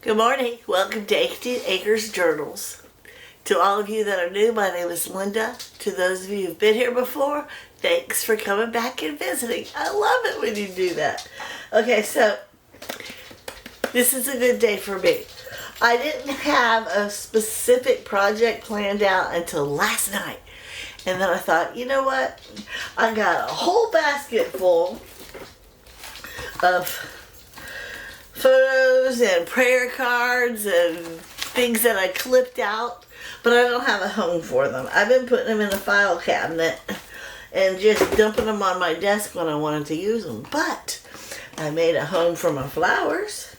Good morning. Welcome to 18 Acres Journals. To all of you that are new, my name is Linda. To those of you who've been here before, thanks for coming back and visiting. I love it when you do that. Okay, so this is a good day for me. I didn't have a specific project planned out until last night. And then I thought, you know what? I got a whole basket full of photos and prayer cards and things that I clipped out, but I don't have a home for them. I've been putting them in the file cabinet and just dumping them on my desk when I wanted to use them. But I made a home for my flowers,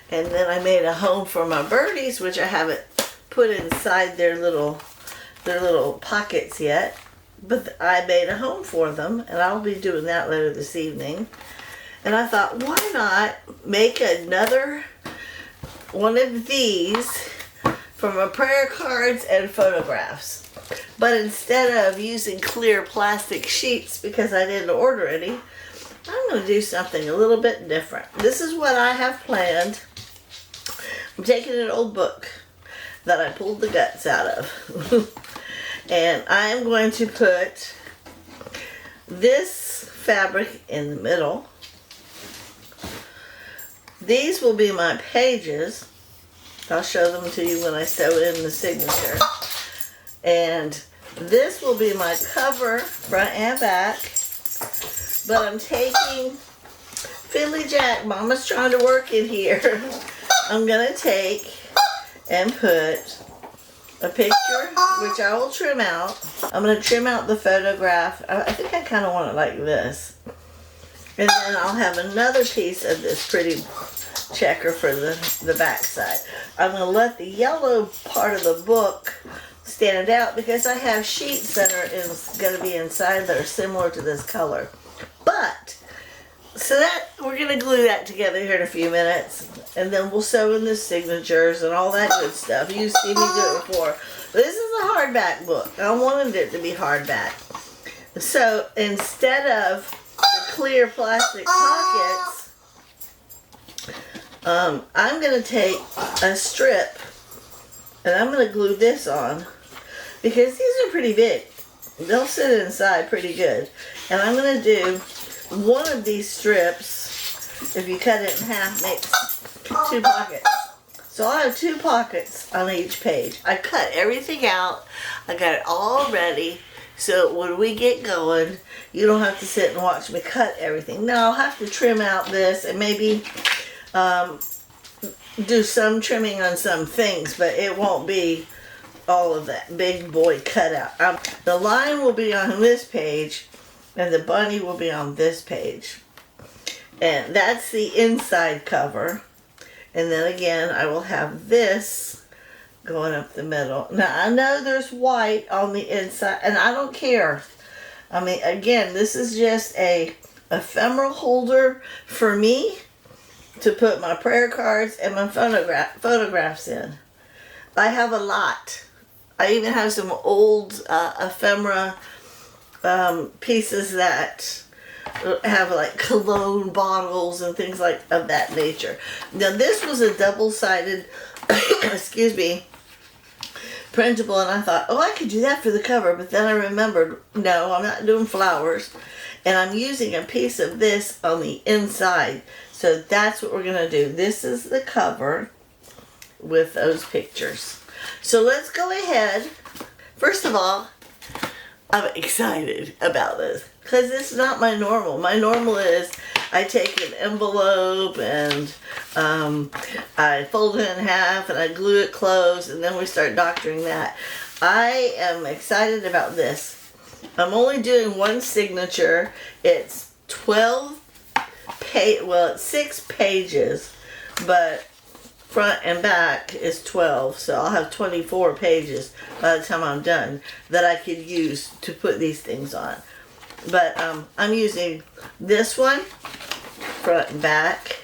and then I made a home for my birdies, which I haven't put inside their little pockets yet. But I made a home for them, and I'll be doing that later this evening. And I thought, why not make another one of these from my prayer cards and photographs. But instead of using clear plastic sheets, because I didn't order any, I'm going to do something a little bit different. This is what I have planned. I'm taking an old book that I pulled the guts out of. And I am going to put this fabric in the middle. These will be my pages. I'll show them to you when I sew in the signature. And this will be my cover, front and back. But I'm taking Fiddly Jack, Mama's trying to work in here. I'm going to take and put a picture, which I will trim out. I'm going to trim out the photograph. I think I kind of want it like this. And then I'll have another piece of this pretty checker for the back side. I'm going to let the yellow part of the book stand out because I have sheets that are going to be inside that are similar to this color. But, so that, we're going to glue that together here in a few minutes. And then we'll sew in the signatures and all that good stuff. You've seen me do it before. This is a hardback book. I wanted it to be hardback. So instead of the clear plastic pockets, I'm going to take a strip and I'm going to glue this on because these are pretty big. They'll sit inside pretty good. And I'm going to do one of these strips, if you cut it in half, makes 2 pockets. So I have 2 pockets on each page. I cut everything out. I got it all ready. So when we get going, you don't have to sit and watch me cut everything. Now I'll have to trim out this and maybe do some trimming on some things, but it won't be all of that big boy cutout. The line will be on this page and the bunny will be on this page. And that's the inside cover. And then again, I will have this going up the middle. Now, I know there's white on the inside, and I don't care. I mean, again, this is just a ephemera holder for me to put my prayer cards and my photographs in. I have a lot. I even have some old ephemera pieces that have like cologne bottles and things like of that nature. Now this was a double-sided excuse me, printable, and I thought, oh, I could do that for the cover, but then I remembered, no, I'm not doing flowers, and I'm using a piece of this on the inside. So that's what we're gonna do. This is the cover with those pictures. So let's go ahead. First of all, I'm excited about this because it's not my normal. My normal is I take an envelope and I fold it in half and I glue it closed and then we start doctoring that. I am excited about this. I'm only doing one signature. It's 6 pages, but front and back is 12, so I'll have 24 pages by the time I'm done that I could use to put these things on. But I'm using this one, front and back,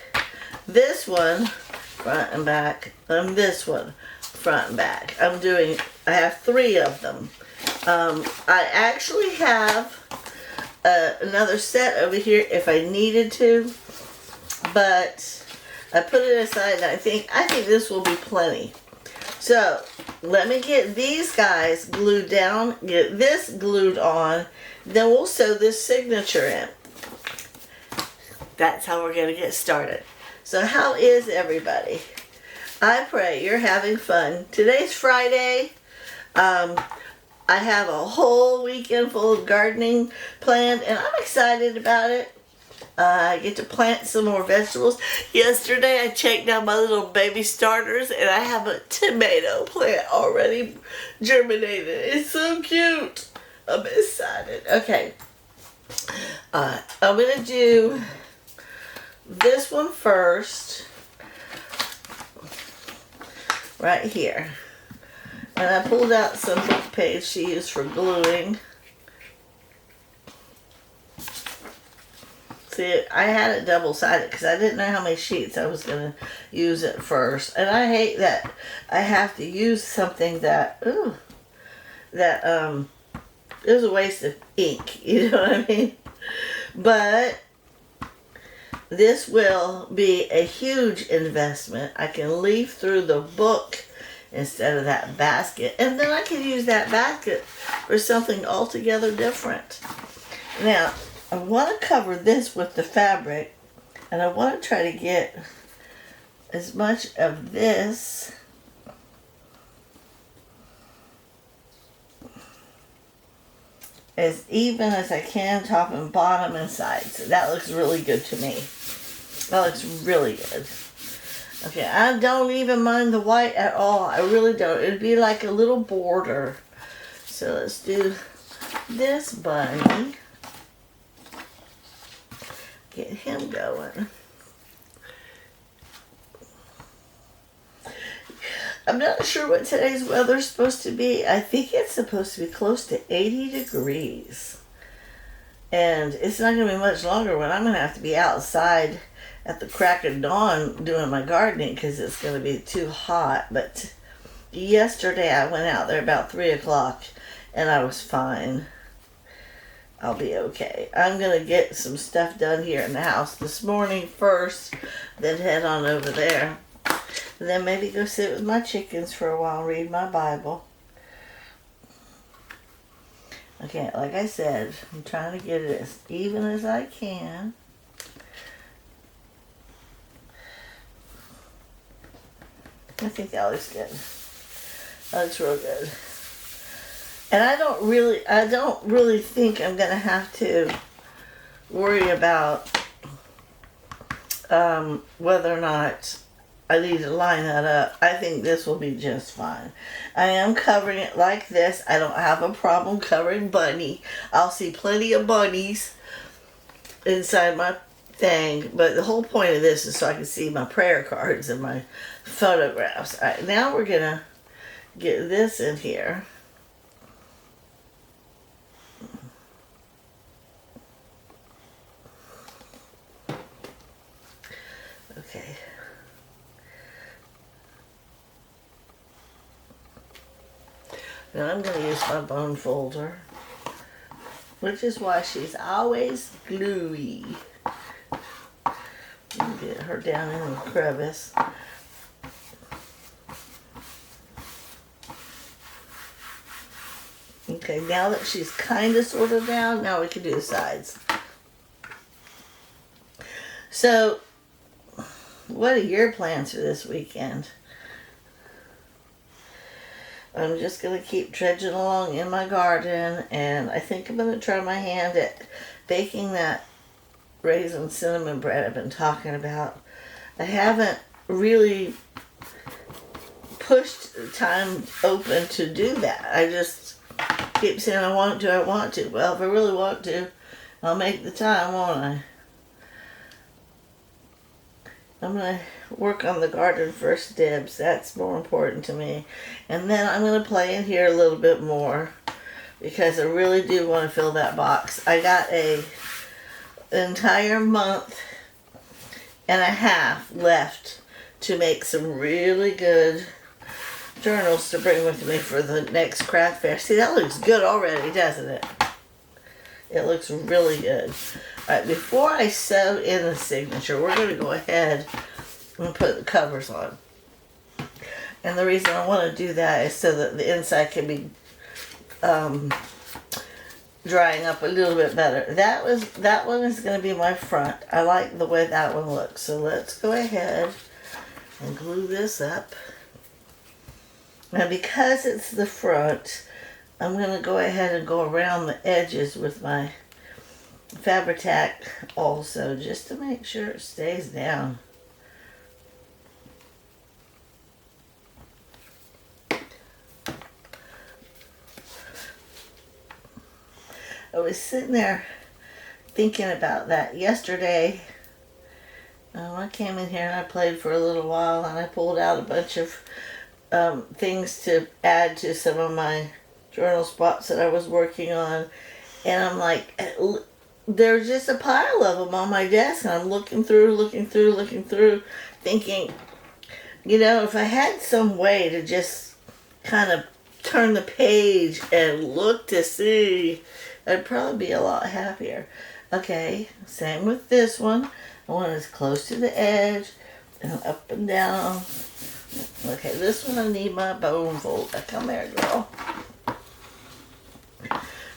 this one, front and back, and this one, front and back. I have 3 of them. I actually have another set over here if I needed to. but I put it aside, and I think this will be plenty. So let me get these guys glued down, get this glued on, then we'll sew this signature in. That's how we're going to get started. So how is everybody? I pray you're having fun. Today's Friday. I have a whole weekend full of gardening planned, and I'm excited about it. I get to plant some more vegetables. Yesterday I checked out my little baby starters, and I have a tomato plant already germinated. It's so cute. I'm excited. Okay. I'm going to do this one first. Right here. And I pulled out some Bookpages to use for gluing. See, I had it double-sided because I didn't know how many sheets I was going to use at first. And I hate that I have to use something that, is a waste of ink. You know what I mean? But this will be a huge investment. I can leaf through the book instead of that basket. And then I can use that basket for something altogether different. Now, I want to cover this with the fabric, and I want to try to get as much of this as even as I can, top and bottom and sides. So that looks really good to me. That looks really good. Okay, I don't even mind the white at all. I really don't. It'd be like a little border. So let's do this bunny. Get him going. I'm not sure what today's weather's supposed to be. I think it's supposed to be close to 80 degrees. And it's not going to be much longer when I'm going to have to be outside at the crack of dawn doing my gardening because it's going to be too hot. But yesterday I went out there about 3 o'clock and I was fine. I'll be okay. I'm going to get some stuff done here in the house this morning first, then head on over there. And then maybe go sit with my chickens for a while and read my Bible. Okay, like I said, I'm trying to get it as even as I can. I think that looks good. That looks real good. And I don't really think I'm going to have to worry about whether or not I need to line that up. I think this will be just fine. I am covering it like this. I don't have a problem covering bunny. I'll see plenty of bunnies inside my thing. But the whole point of this is so I can see my prayer cards and my photographs. All right, now we're going to get this in here. Okay. Now I'm going to use my bone folder, which is why she's always gluey. Get her down in the crevice. Okay, now that she's kind of sort of down, now we can do the sides. So, what are your plans for this weekend? I'm just going to keep trudging along in my garden, and I think I'm going to try my hand at baking that raisin cinnamon bread I've been talking about. I haven't really pushed time open to do that. I just keep saying I want to. Well, if I really want to, I'll make the time, won't I? I'm going to work on the garden first dibs. That's more important to me. And then I'm going to play in here a little bit more because I really do want to fill that box. I got an entire month and a half left to make some really good journals to bring with me for the next craft fair. See, that looks good already, doesn't it? It looks really good. Alright, before I sew in the signature, we're going to go ahead and put the covers on. And the reason I want to do that is so that the inside can be drying up a little bit better. That one is going to be my front. I like the way that one looks. So let's go ahead and glue this up. Now because it's the front, I'm going to go ahead and go around the edges with my Fabri-Tac also, just to make sure it stays down. I was sitting there thinking about that yesterday. I came in here and I played for a little while, and I pulled out a bunch of things to add to some of my journal spots that I was working on, and I'm like, there's just a pile of them on my desk, and I'm looking through, thinking, you know, if I had some way to just kind of turn the page and look to see, I'd probably be a lot happier. Okay, same with this one. I want it as close to the edge and up and down. Okay, this one I need my bone folder. Come here, girl.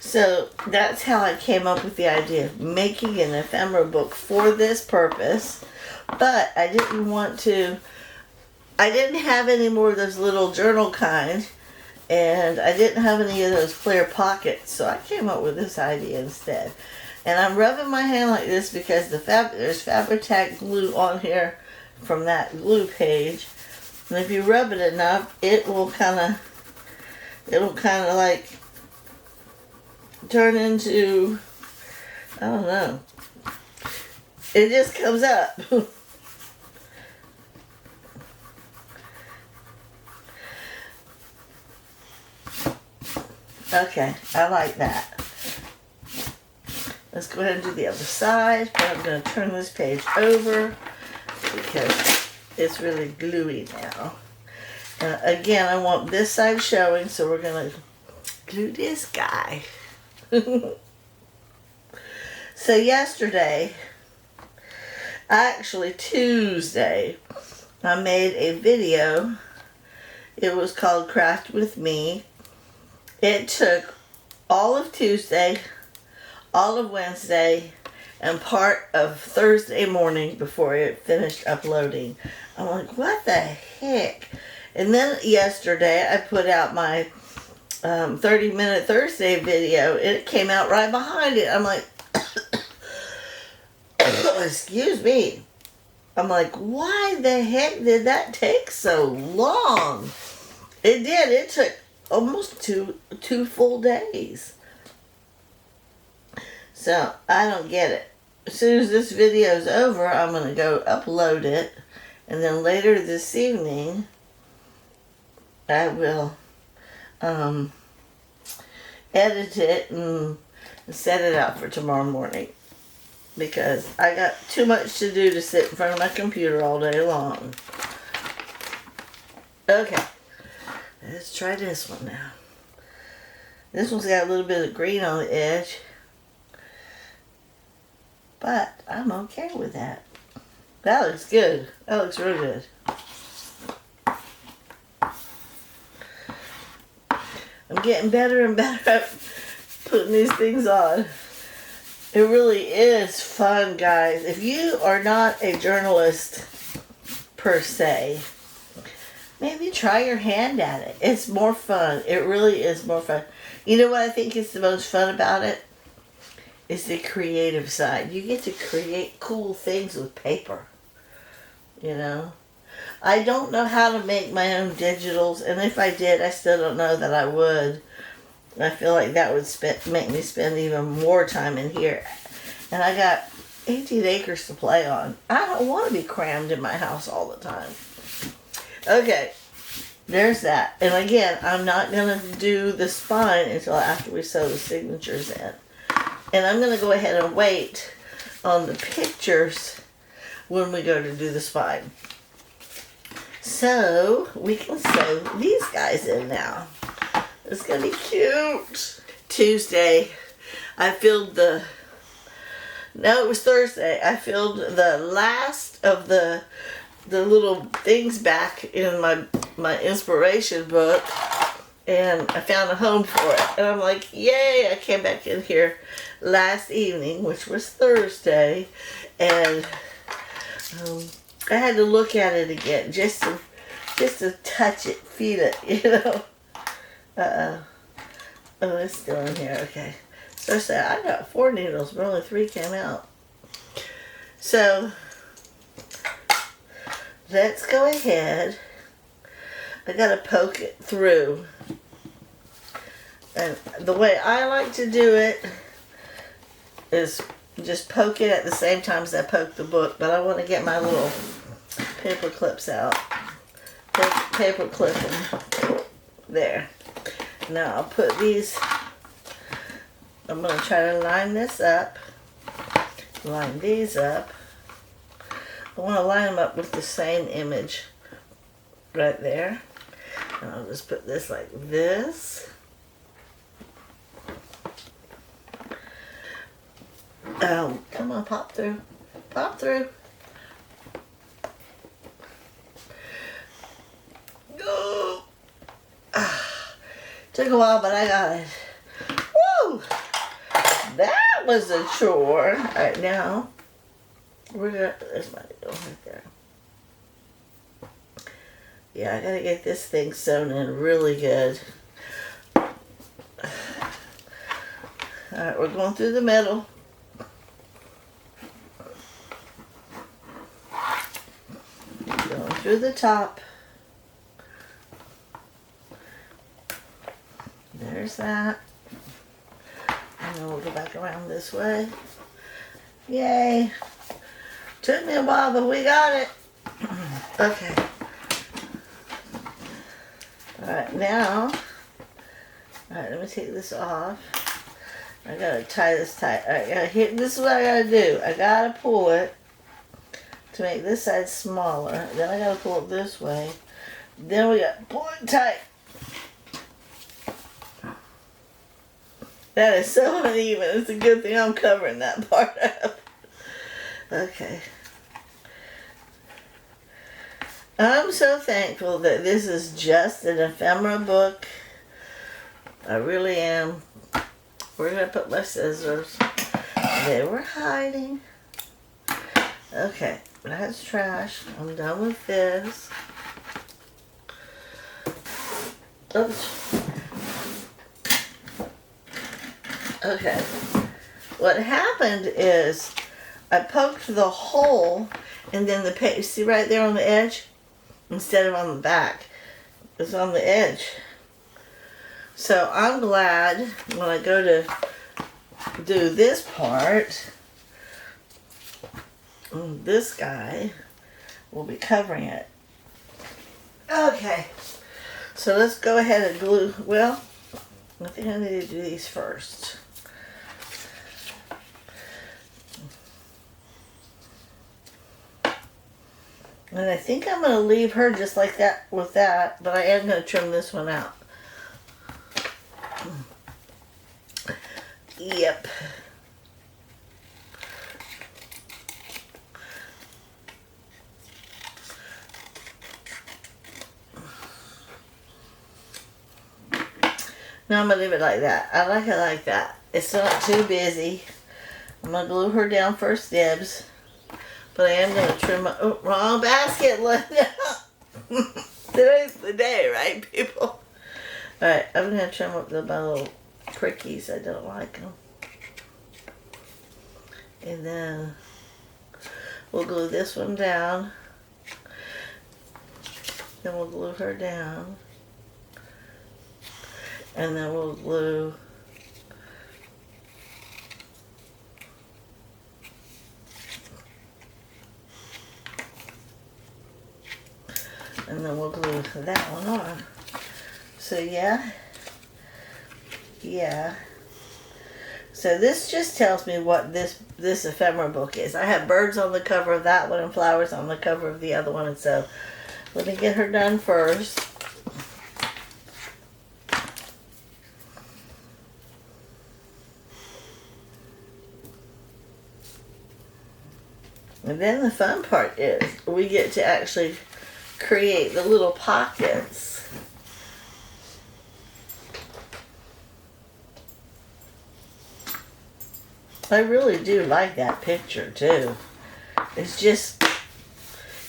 So that's how I came up with the idea of making an ephemera book for this purpose. But I didn't have any more of those little journal kind, and I didn't have any of those clear pockets, so I came up with this idea instead. And I'm rubbing my hand like this because there's Fabri-Tac glue on here from that glue page, and if you rub it enough, it'll kind of like turn into, I don't know, it just comes up. Okay, I like that. Let's go ahead and do the other side, but I'm going to turn this page over because it's really gluey now. And again, I want this side showing, so we're going to glue this guy. So yesterday, actually Tuesday, I made a video. It was called Craft With Me. It took all of Tuesday, all of Wednesday, and part of Thursday morning before it finished uploading. I'm like, what the heck? And then yesterday I put out my 30-minute Thursday video, and it came out right behind it. I'm like, excuse me. I'm like, why the heck did that take so long? It did. It took almost two full days. So I don't get it. As soon as this video is over, I'm going to go upload it, and then later this evening I will edit it and set it out for tomorrow morning, because I got too much to do to sit in front of my computer all day long. Okay, let's try this one now. This one's got a little bit of green on the edge, but I'm okay with that. That looks good. That looks real good. I'm getting better and better at putting these things on. It really is fun, guys. If you are not a journalist per se, maybe try your hand at it. It's more fun. It really is more fun. You know what I think is the most fun about it? Is the creative side. You get to create cool things with paper. You know? I don't know how to make my own digitals, and if I did, I still don't know that I would. I feel like that would make me spend even more time in here. And I got 18 acres to play on. I don't want to be crammed in my house all the time. Okay, there's that. And again, I'm not going to do the spine until after we sew the signatures in. And I'm going to go ahead and wait on the pictures when we go to do the spine. So we can sew these guys in now. It's going to be cute. Tuesday, I filled the No, it was Thursday. I filled the last of the little things back in my inspiration book, and I found a home for it. And I'm like, yay! I came back in here last evening, which was Thursday, and I had to look at it again just to touch it, feel it, you know. Oh, it's still in here. Okay. So I said, I got 4 needles, but only 3 came out. So, let's go ahead. I gotta poke it through. And the way I like to do it is just poke it at the same time as I poke the book, but I want to get my little paper clips out. Paper clip them. There. Now I'll put these, I'm going to try to line this up, line these up. I want to line them up with the same image right there. And I'll just put this like this. Come on, pop through. Pop through. Go. Took a while, but I got it. Woo! That was a chore. Alright, now, there's my needle right there. Yeah, I gotta get this thing sewn in really good. Alright, we're going through the middle. Going through the top. There's that. And then we'll go back around this way. Yay. Took me a while, but we got it. Okay. Alright, now. Alright, let me take this off. I gotta tie this tight. Alright, this is what I gotta do. I gotta pull it to make this side smaller. Then I gotta pull it this way. Then we gotta pull it tight. That is so uneven. It's a good thing I'm covering that part up. Okay. I'm so thankful that this is just an ephemera book. I really am. Where did I put my scissors? They were hiding. Okay, that's trash. I'm done with this. Oops. Okay, what happened is I poked the hole and then the page, see right there on the edge? Instead of on the back, it's on the edge. So I'm glad when I go to do this part, this guy will be covering it. Okay, so let's go ahead and glue, well, I think I need to do these first. And I think I'm going to leave her just like that with that, but I am going to trim this one out. Yep. Now I'm going to leave it like that. I like it like that. It's not too busy. I'm going to glue her down first dibs. But I am going to trim my... Oh, wrong basket, Linda. Today's the day, right, people? Alright, I'm going to trim up my little prickies. I don't like them. And then we'll glue this one down. Then we'll glue her down. And then we'll glue... And then we'll glue that one on. So yeah. So this just tells me what this ephemera book is. I have birds on the cover of that one and flowers on the cover of the other one. And so let me get her done first. And then the fun part is we get to actually create the little pockets. I really do like that picture too. It's just,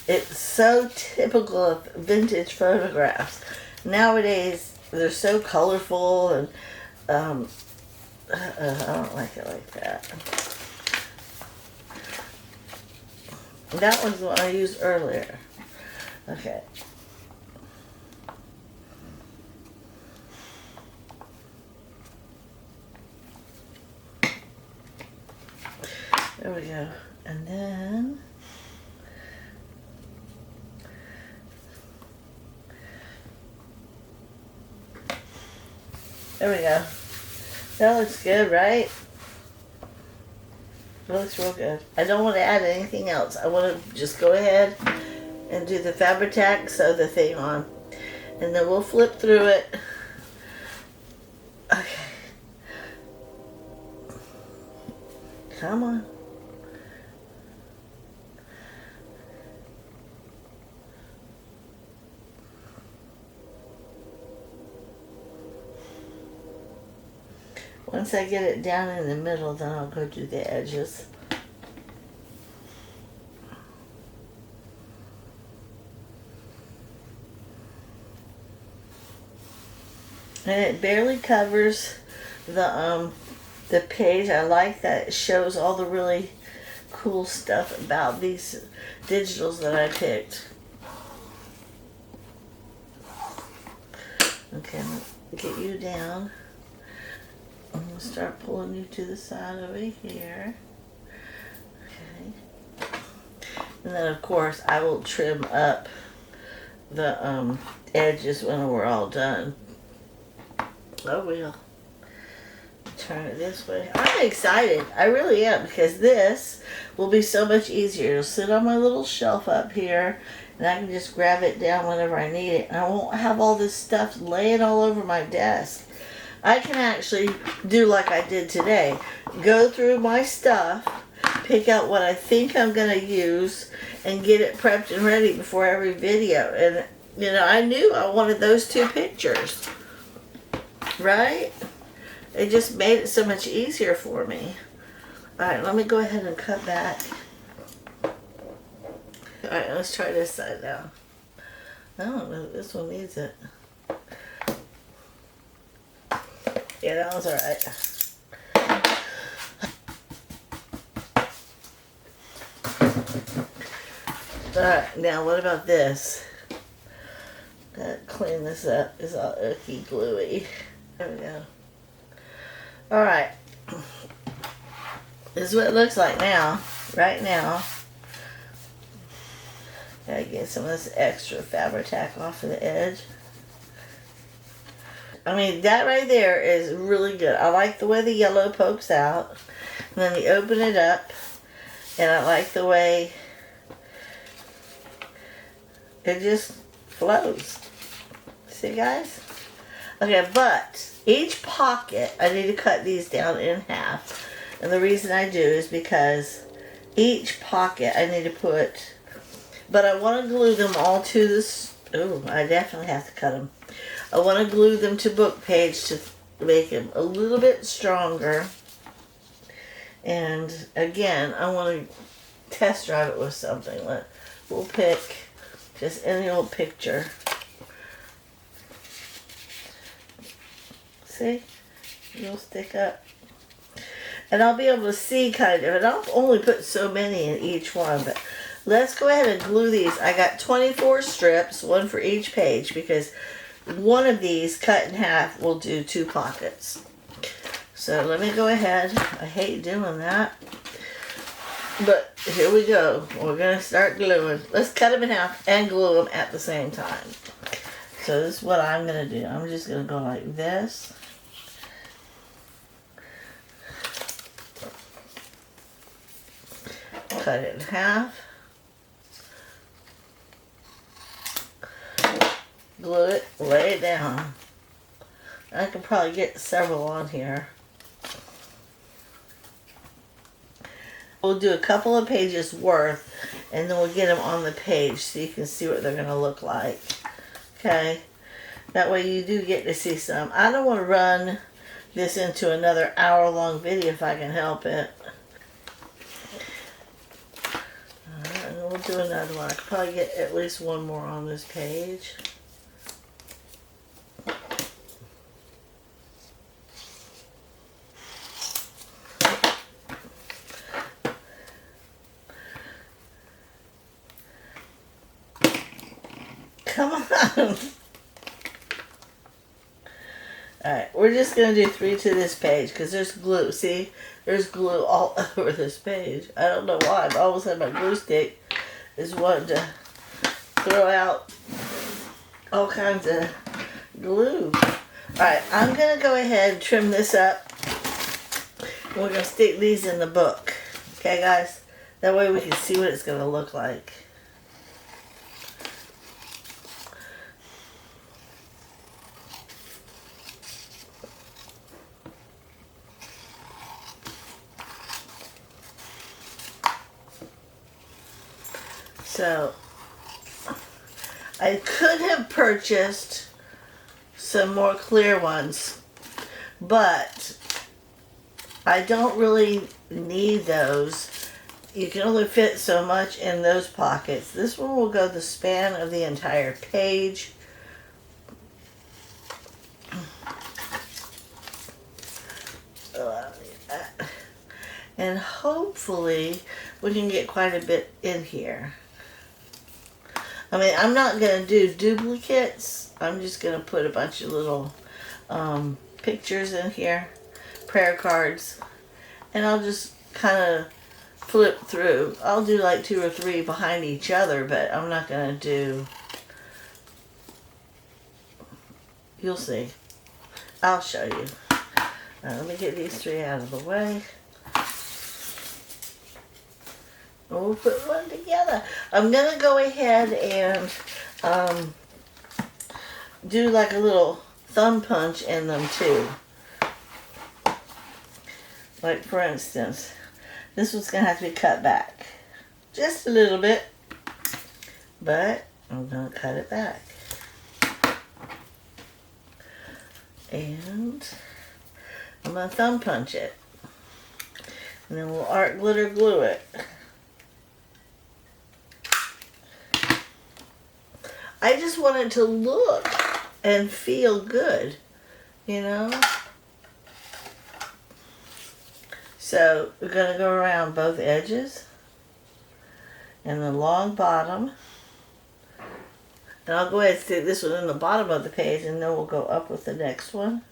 it's so typical of vintage photographs. Nowadays, they're so colorful and I don't like it like that. That one's the one I used earlier. Okay. There we go. And then there we go. That looks good, right? It looks real good. I don't want to add anything else. I want to just go ahead and do the Fabri-Tac, sew the thing on. And then we'll flip through it. Okay. Come on. Once I get it down in the middle, then I'll go do the edges. And it barely covers the page. I like that it shows all the really cool stuff about these digitals that I picked. Okay, I'm gonna get you down. I'm going to start pulling you to the side over here. Okay. And then of course I will trim up the edges when we're all done. I will. Turn it this way. I'm excited. I really am, because this will be so much easier. It'll sit on my little shelf up here and I can just grab it down whenever I need it. And I won't have all this stuff laying all over my desk. I can actually do like I did today. Go through my stuff, pick out what I think I'm going to use, and get it prepped and ready before every video. And, you know, I knew I wanted those two pictures. Right? It just made it so much easier for me. Alright, let me go ahead and cut back. Alright, let's try this side now. I don't know if this one needs it. Yeah, that was alright. Alright, now what about this? Gotta clean this up. It's all icky, gluey. There we go. Alright. This is what it looks like now. Right now. Gotta get some of this extra Fabri-Tac off of the edge. I mean, that right there is really good. I like the way the yellow pokes out. And then you open it up. And I like the way it just flows. See, guys? Okay, but each pocket, I need to cut these down in half. And the reason I do is because each pocket I need to put, but I want to glue them all to this. Oh, I definitely have to cut them. I want to glue them to Bookpage to make them a little bit stronger. And again, I want to test drive it with something. We'll pick just any old picture. See? It'll stick up. And I'll be able to see kind of, and I'll only put so many in each one, but let's go ahead and glue these. I got 24 strips, one for each page, because one of these cut in half will do 2 pockets. So let me go ahead. I hate doing that. But here we go. We're going to start gluing. Let's cut them in half and glue them at the same time. So this is what I'm going to do. I'm just going to go like this. Cut it in half. Glue it, lay it down. I can probably get several on here. We'll do a couple of pages worth, and then we'll get them on the page so you can see what they're going to look like. Okay? That way you do get to see some. I don't want to run this into another hour-long video if I can help it. Alright, and then we'll do another one. I could probably get at least one more on this page. Come on. Alright, we're just going to do 3 to this page because there's glue. See? There's glue all over this page. I don't know why, but all of a sudden my glue stick is wanting to throw out all kinds of glue. Alright, I'm going to go ahead and trim this up. We're going to stick these in the book. Okay, guys? That way we can see what it's going to look like. So, I could have purchased some more clear ones, but I don't really need those. You can only fit so much in those pockets. This one will go the span of the entire page. And hopefully we can get quite a bit in here. I mean, I'm not going to do duplicates. I'm just going to put a bunch of little pictures in here, prayer cards, and I'll just kind of flip through. I'll do like 2 or 3 behind each other, but I'm not going to do, you'll see. I'll show you. Let me get these 3 out of the way. And we'll put one together. I'm going to go ahead and do like a little thumb punch in them too. Like for instance, this one's going to have to be cut back. Just a little bit. But I'm going to cut it back. And I'm going to thumb punch it. And then we'll art glitter glue it. I just want it to look and feel good, you know? So we're going to go around both edges and the long bottom. And I'll go ahead and stick this one in the bottom of the page, and then we'll go up with the next one.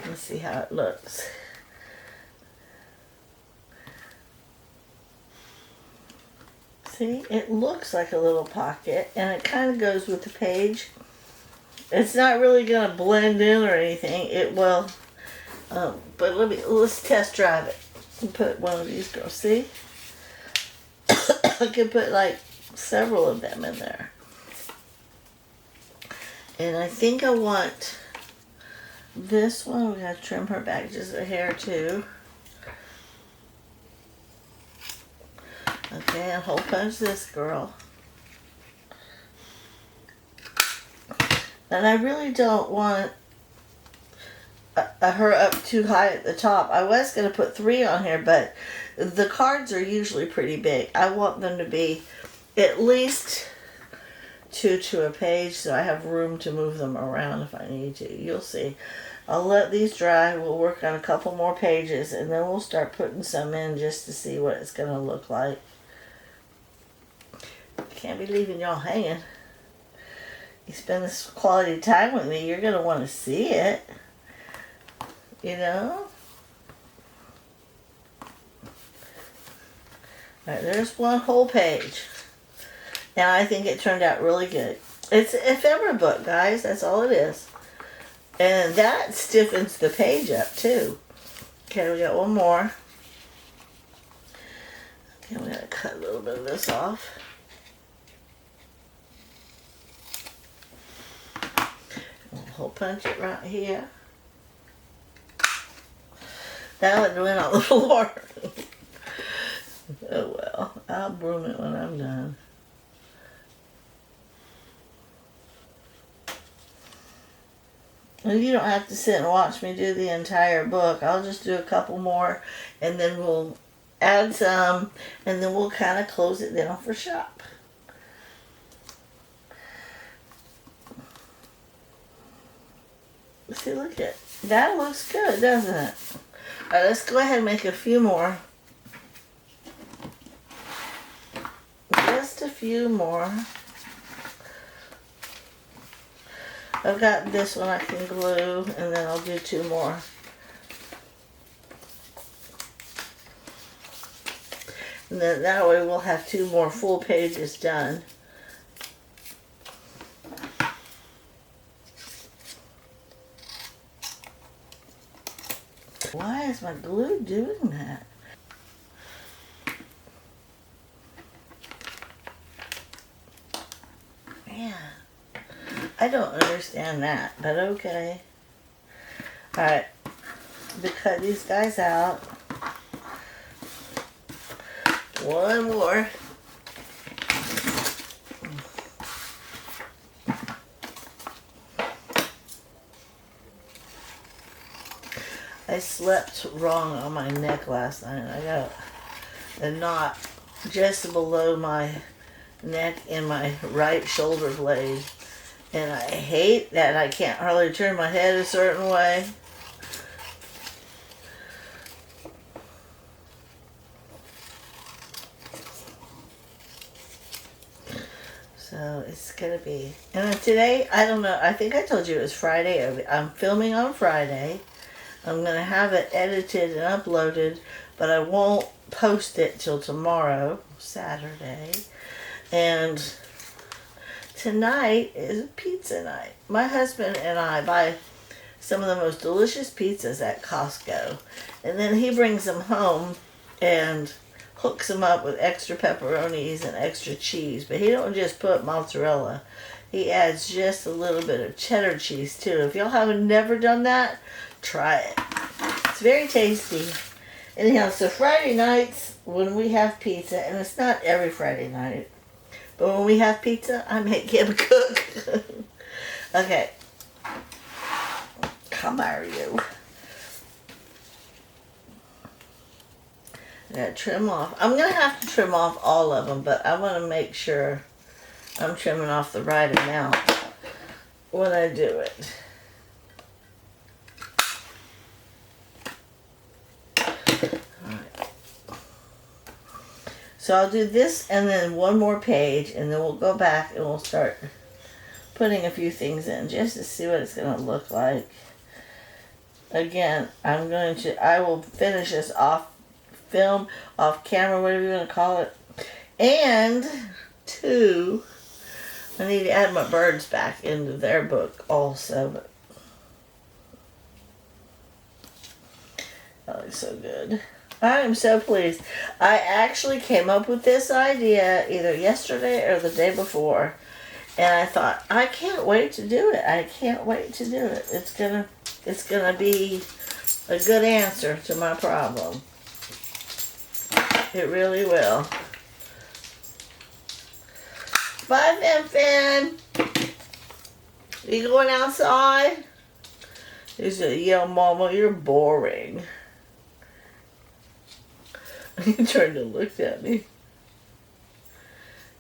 Let's see how it looks. See, it looks like a little pocket, and it kind of goes with the page. It's not really going to blend in or anything. It will, but let's test drive it. And put one of these girls. See, I can put like several of them in there, and I think I want this one. We got to trim her back just a hair too. Okay, and hole punch this girl. And I really don't want her up too high at the top. I was going to put 3 on here, but the cards are usually pretty big. I want them to be at least 2 to a page, so I have room to move them around if I need to. You'll see. I'll let these dry. We'll work on a couple more pages, and then we'll start putting some in just to see what it's going to look like. Can't be leaving y'all hanging. You spend this quality time with me, you're going to want to see it. You know? Alright, there's one whole page. Now I think it turned out really good. It's an ephemera book, guys. That's all it is. And that stiffens the page up, too. Okay, we got one more. Okay, we got to cut a little bit of this off. Hole punch it right here. That would went on the floor. Oh well, I'll broom it when I'm done. And you don't have to sit and watch me do the entire book. I'll just do a couple more and then we'll add some and then we'll kind of close it down for shop. See, look at that. Looks good, doesn't it? Alright, let's go ahead and make a few more. Just a few more. I've got this one I can glue, and then I'll do 2 more. And then that way we'll have 2 more full pages done. Why is my glue doing that? Man, I don't understand that, but okay. Alright, to cut these guys out. One more. I slept wrong on my neck last night. I got a knot just below my neck in my right shoulder blade. And I hate that I can't hardly turn my head a certain way. So it's gonna be, and then today, I don't know, I think I told you it was Friday. I'm filming on Friday. I'm gonna have it edited and uploaded, but I won't post it till tomorrow, Saturday. And tonight is pizza night. My husband and I buy some of the most delicious pizzas at Costco. And then he brings them home and hooks them up with extra pepperonis and extra cheese. But he don't just put mozzarella. He adds just a little bit of cheddar cheese too. If y'all haven't never done that, try it. It's very tasty. Anyhow, so Friday nights when we have pizza, and it's not every Friday night, but when we have pizza, I make him cook. Okay. Come are you? I gotta trim off. I'm gonna have to trim off all of them, but I want to make sure I'm trimming off the right amount when I do it. So I'll do this and then one more page, and then we'll go back and we'll start putting a few things in just to see what it's going to look like. Again, I will finish this off film, off camera, whatever you want to call it. And 2, I need to add my birds back into their book also. But that looks so good. I am so pleased. I actually came up with this idea either yesterday or the day before. And I thought, I can't wait to do it. I can't wait to do it. It's gonna be a good answer to my problem. It really will. Bye, Fin. You going outside? He said, yeah, Mama, you're boring. He turned and looked at me.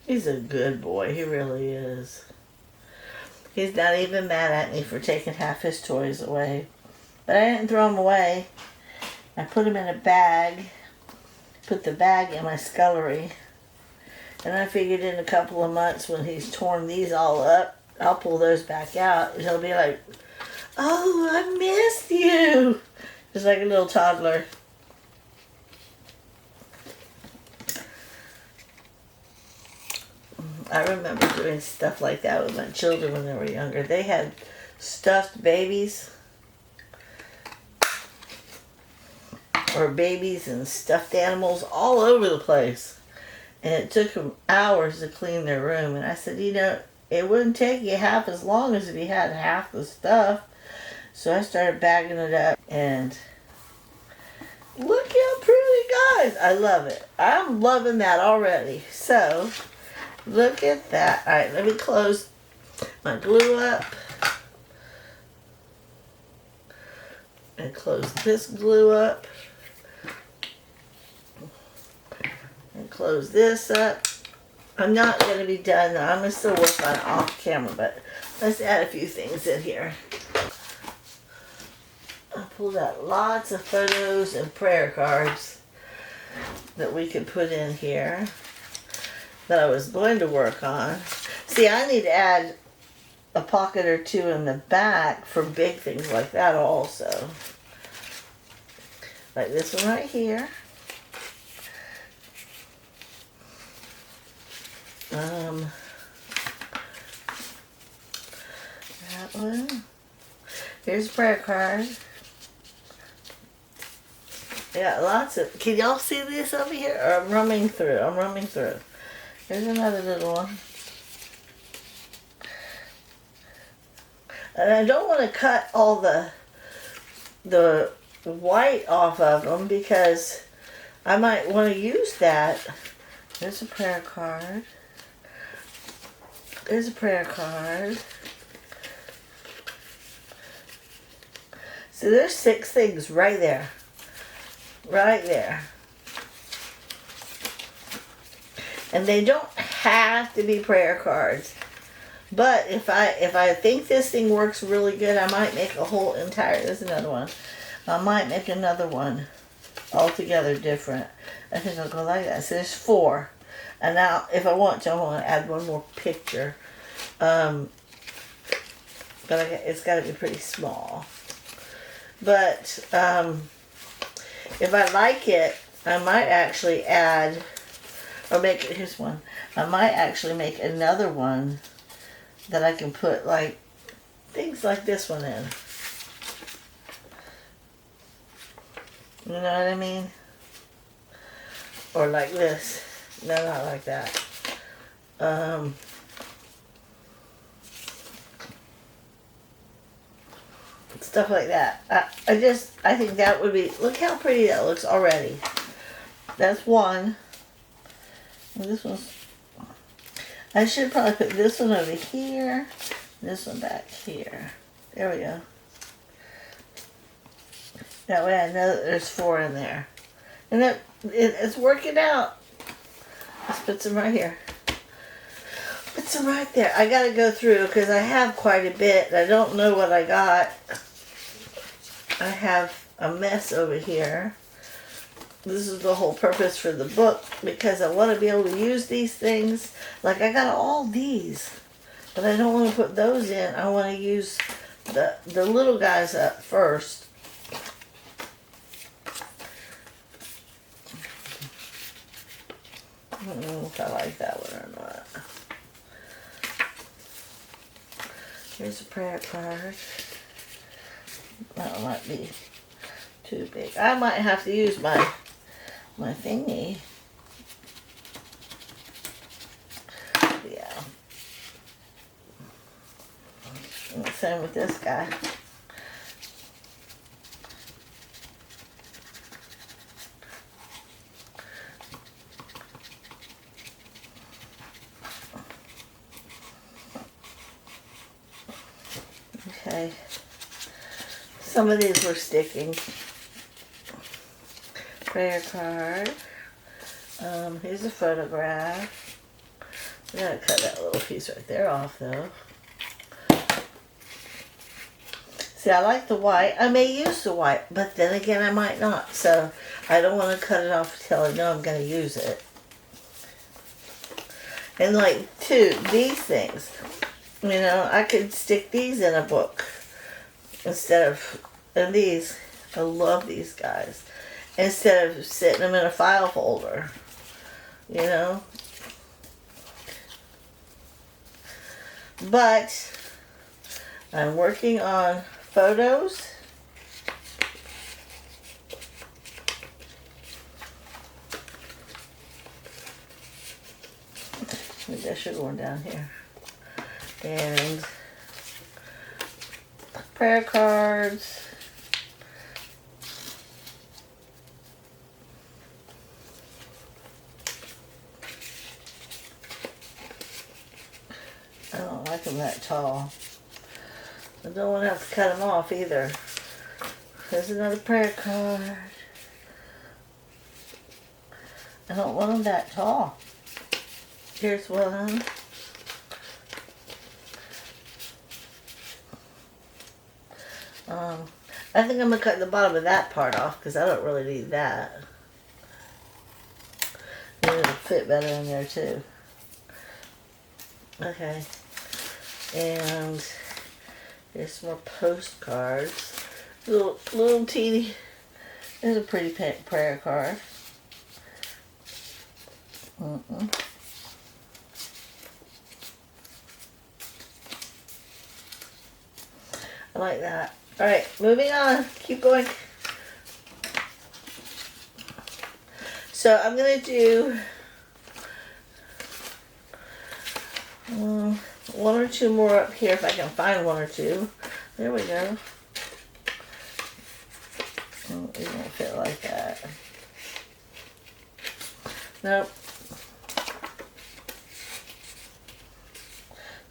He's a good boy. He really is. He's not even mad at me for taking half his toys away. But I didn't throw them away. I put them in a bag. Put the bag in my scullery. And I figured in a couple of months when he's torn these all up, I'll pull those back out. And he'll be like, oh, I missed you. Just like a little toddler. I remember doing stuff like that with my children when they were younger. They had stuffed babies. Or babies and stuffed animals all over the place. And it took them hours to clean their room. And I said, you know, it wouldn't take you half as long as if you had half the stuff. So I started bagging it up, and look how pretty, guys. I love it. I'm loving that already. So look at that. All right, let me close my glue up and close this glue up and close this up. I'm not going to be done. I'm going to still work on it off camera, but let's add a few things in here. I pulled out lots of photos and prayer cards that we could put in here that I was going to work on. See, I need to add a pocket or two in the back for big things like that also. Like this one right here. That one. Here's a prayer card. I got lots of, can y'all see this over here? Or I'm rumming through. Here's another little one. And I don't want to cut all the white off of them because I might want to use that. There's a prayer card. There's a prayer card. So there's 6 things right there. Right there. And they don't have to be prayer cards. But if I think this thing works really good, I might make a whole entire, there's another one. I might make another one altogether different. I think I'll go like that. So there's 4. And now, if I want to, I want to add one more picture. But it's got to be pretty small. But if I like it, I might actually add, or make, here's one. I might actually make another one that I can put like things like this one in. You know what I mean? Or like this. No, not like that. Stuff like that. I think that would be, look how pretty that looks already. That's one. And this one's, I should probably put this one over here, this one back here. There we go. That way I know that there's 4 in there. And it's working out. Let's put some right here. Put some right there. I gotta go through because I have quite a bit. I don't know what I got. I have a mess over here. This is the whole purpose for the book because I want to be able to use these things. Like I got all these, but I don't want to put those in. I want to use the little guys up first. I don't know if I like that one or not. Here's a prayer card. That one might be too big. I might have to use my thingy. Yeah. And the same with this guy. Okay. Some of these were sticking. Prayer card. Here's a photograph. We gotta cut that little piece right there off though. See, I like the white. I may use the white, but then again I might not. So I don't want to cut it off until I know I'm going to use it. And like these things. You know, I could stick these in a book instead of, and these, I love these guys, instead of sitting them in a file folder, you know. But I'm working on photos. Maybe I should have one down here. And prayer cards. I don't like them that tall. I don't want to have to cut them off either. There's another prayer card. I don't want them that tall. Here's one. I think I'm going to cut the bottom of that part off because I don't really need that. Maybe it'll fit better in there too. Okay. And here's some more postcards. Little teeny. There's a pretty prayer card. I like that. Alright, moving on. Keep going. So I'm going to do one or two more up here if I can find one or two. There we go. Oh, it won't fit like that. Nope.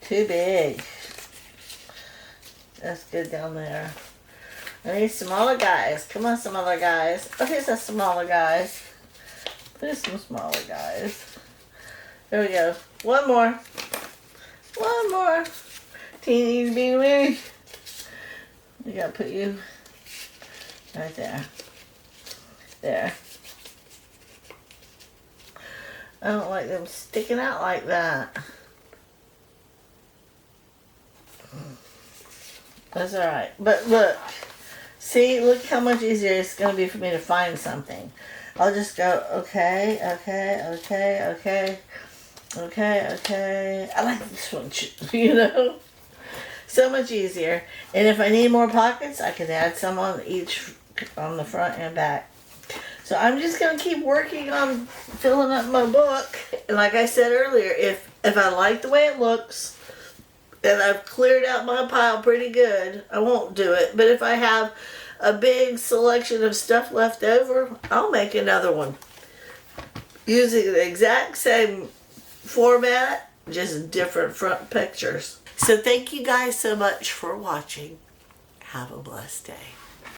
Too big. That's good down there. I need smaller guys. Come on, smaller guys. Okay, so smaller guys. There's some smaller guys. There we go. One more. One more. Teeny being weird. We gotta put you right there. There. I don't like them sticking out like that. That's alright. But look. See, look how much easier it's going to be for me to find something. I'll just go, okay, okay, okay, okay, okay, okay. I like this one, you know? So much easier. And if I need more pockets, I can add some on each, on the front and back. So I'm just going to keep working on filling up my book. And like I said earlier, if I like the way it looks, and I've cleared out my pile pretty good, I won't do it. But if I have a big selection of stuff left over, I'll make another one. Using the exact same format, just different front pictures. So thank you guys so much for watching. Have a blessed day.